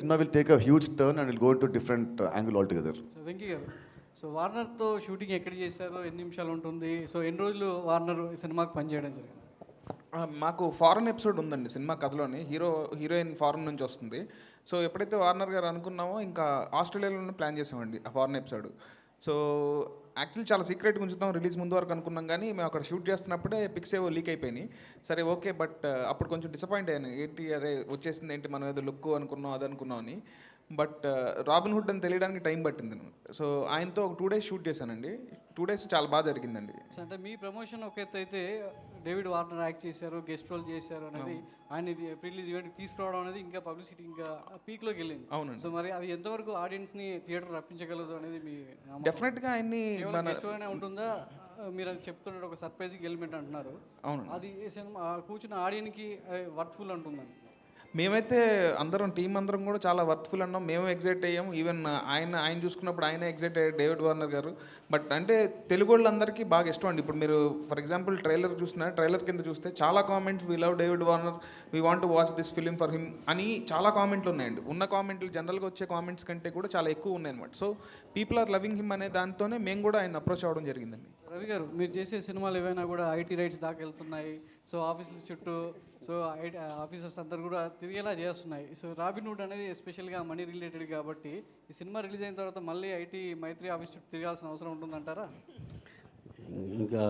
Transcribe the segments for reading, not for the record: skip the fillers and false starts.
cinema will take a huge turn and will go into different angle altogether. So Venky గారు, so వార్నర్తో shooting ఎక్కడ చేశారో, ఎన్ని నిమిషాలు ఉంటుంది, సో ఎన్ని రోజులు వార్నర్ సినిమాకి పనిచేయడం జరిగింది? మాకు ఫారెన్ ఎపిసోడ్ ఉందండి సినిమా కథలోని. హీరోయిన్ ఫారెన్ నుంచి వస్తుంది. సో ఎప్పుడైతే వార్నర్ గారు అనుకున్నామో ఇంకా ఆస్ట్రేలియాలోనే ప్లాన్ చేసామండి ఆ ఫారెన్ ఎపిసోడ్. సో యాక్చువల్లీ చాలా సీక్రెట్గా ఉంచుతాం రిలీజ్ ముందు వరకు అనుకున్నాం, కానీ మేము అక్కడ షూట్ చేస్తున్నప్పుడే పిక్స్ ఏవో లీక్ అయిపోయినాయి. సరే ఓకే, బట్ అప్పుడు కొంచెం డిసప్పాయింట్ అయ్యాను. ఏంటి అరే వచ్చేసింది ఏంటి, మనం ఏదో లుక్ అనుకున్నాం అది అనుకున్నాం అని. బట్ రాబిన్ హుడ్ అని తెలియడానికి టైం పట్టింది. సో ఆయనతో ఒక 2 days షూట్ చేశానండి. 2 days చాలా బాగా జరిగిందండి. అంటే మీ ప్రమోషన్ ఒక ఎత్తు అయితే, డేవిడ్ వార్నర్ యాక్ట్ చేశారు, గెస్ట్ రోల్ చేశారు అనేది, ఆయన ప్రిలీజ్ ఈవెంట్ తీసుకురావడం అనేది ఇంకా పబ్లిసిటీ ఇంకా పీక్లోకి వెళ్ళింది. అవునండి. సో మరి అది ఎంతవరకు ఆడియన్స్ని థియేటర్ రప్పించగలదు అనేది మీ డెఫినెట్గా ఆయన్ని గెస్ట్ రోల్ ఉంటుందా? మీరు అది చెప్తున్నట్టు ఒక సర్ప్రైజింగ్ ఎలిమెంట్ అంటున్నారు. అవును, అది సినిమా కూర్చున్న ఆడియన్కి వర్త్ఫుల్ అంటుందండి. మేమైతే టీం అందరం కూడా చాలా వర్త్ఫుల్ అన్నాం. మేము ఎగ్జైట్ అయ్యాం. ఈవెన్ ఆయన చూసుకున్నప్పుడు ఆయన ఎగ్జైట్ అయ్యారు, డేవిడ్ వార్నర్ గారు. బట్ అంటే తెలుగు వాళ్ళందరికీ బాగా ఇష్టం అండి. ఇప్పుడు మీరు ఫర్ ఎగ్జాంపుల్ ట్రైలర్ కింద చూస్తే చాలా comments, we love David Warner, we want to watch this film for him అని చాలా కామెంట్లు ఉన్నాయండి. ఉన్న కామెంట్లు జనరల్గా వచ్చే కామెంట్స్ కంటే కూడా చాలా ఎక్కువ ఉన్నాయి అనమాట. So people are loving him అనే దాంతోనే మేము కూడా ఆయన అప్రోచ్ అవ్వడం జరిగిందండి. రవి గారు, మీరు చేసే సినిమాలు ఏవైనా కూడా ఐటీ రైట్స్ దాకా వెళ్తున్నాయి. సో ఆఫీసుల చుట్టూ సో ఆఫీసర్స్ అందరు కూడా తిరిగేలా చేస్తున్నాయి. సో రాబిన్ హుడ్ అనేది ఎస్పెషల్గా మనీ రిలేటెడ్ కాబట్టి ఈ సినిమా రిలీజ్ అయిన తర్వాత మళ్ళీ ఐటీ మైత్రి ఆఫీస్ చుట్టూ తిరగాల్సిన అవసరం ఉంటుందంటారా? ఇంకా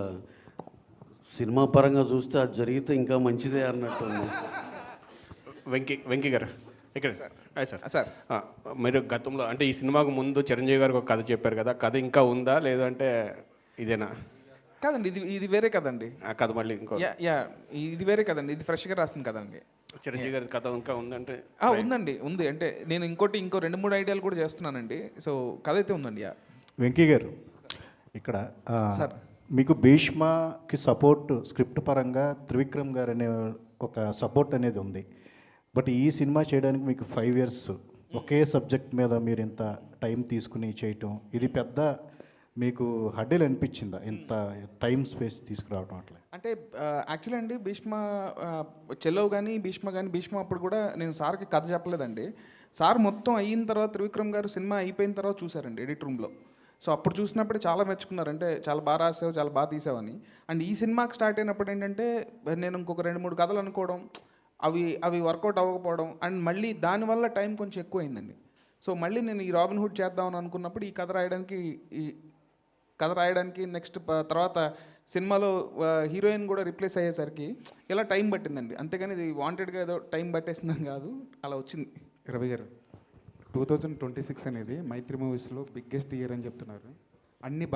సినిమా పరంగా చూస్తే అది జరిగితే ఇంకా మంచిదే అన్నట్టు ఉంది. వెంకీ గారు ఇక్కడ సార్ మీరు గతంలో అంటే ఈ సినిమాకు ముందు చిరంజీవి గారికి ఒక కథ చెప్పారు కదా, కథ ఇంకా ఉందా లేదంటే ఇదేనా? కాదండి, ఇది వేరే కదండి. ఆ కథ మళ్ళీ ఇంకో ఇది వేరే కదండి, ఇది ఫ్రెష్గా రాసింది కదండి. చిరంజీవి గారి కథ ఇంకా ఉందంటే? ఉందండి, ఉంది. అంటే నేను ఇంకో 2-3 ఐడియాలు కూడా చేస్తున్నానండి. సో కథ అయితే ఉందండి. వెంకీ గారు, ఇక్కడ సార్ మీకు భీష్మకి సపోర్ట్ స్క్రిప్ట్ పరంగా త్రివిక్రమ్ గారు అనే ఒక సపోర్ట్ అనేది ఉంది. బట్ ఈ సినిమా చేయడానికి మీకు 5 years ఒకే సబ్జెక్ట్ మీద మీరు ఇంత టైం తీసుకుని చేయటం, ఇది పెద్ద మీకు హడ్డీలు అనిపించిందా ఇంత టైం స్పేస్ తీసుకురావడం? అట్లా అంటే యాక్చువల్లీ అండి, చెల్లవ్ కానీ భీష్మ అప్పుడు కూడా నేను సార్కి కథ చెప్పలేదండి. సార్ మొత్తం అయిన తర్వాత త్రివిక్రమ్ గారు సినిమా అయిపోయిన తర్వాత చూసారండి ఎడిట్ రూమ్లో. సో అప్పుడు చూసినప్పుడు చాలా మెచ్చుకున్నారు, అంటే చాలా బాగా రాసావు, చాలా బాగా తీసావని. అండ్ ఈ సినిమాకి స్టార్ట్ అయినప్పుడు ఏంటంటే నేను ఇంకొక 2-3 కథలు అనుకోవడం, అవి వర్కౌట్ అవ్వకపోవడం, అండ్ మళ్ళీ దానివల్ల టైం కొంచెం ఎక్కువ అయిందండి. సో మళ్ళీ నేను ఈ రాబిన్ హుడ్ చేద్దామని అనుకున్నప్పుడు ఈ కథ రాయడానికి నెక్స్ట్ తర్వాత సినిమాలో హీరోయిన్ కూడా రిప్లేస్ అయ్యేసరికి ఇలా టైం పట్టిందండి. అంతేగాని ఇది వాంటెడ్గా ఏదో టైం పట్టేసిందని కాదు, అలా వచ్చింది. రవి గారు, 2026 అనేది మైత్రి మూవీస్లో బిగ్గెస్ట్ ఇయర్ అని చెప్తున్నారు. అన్ని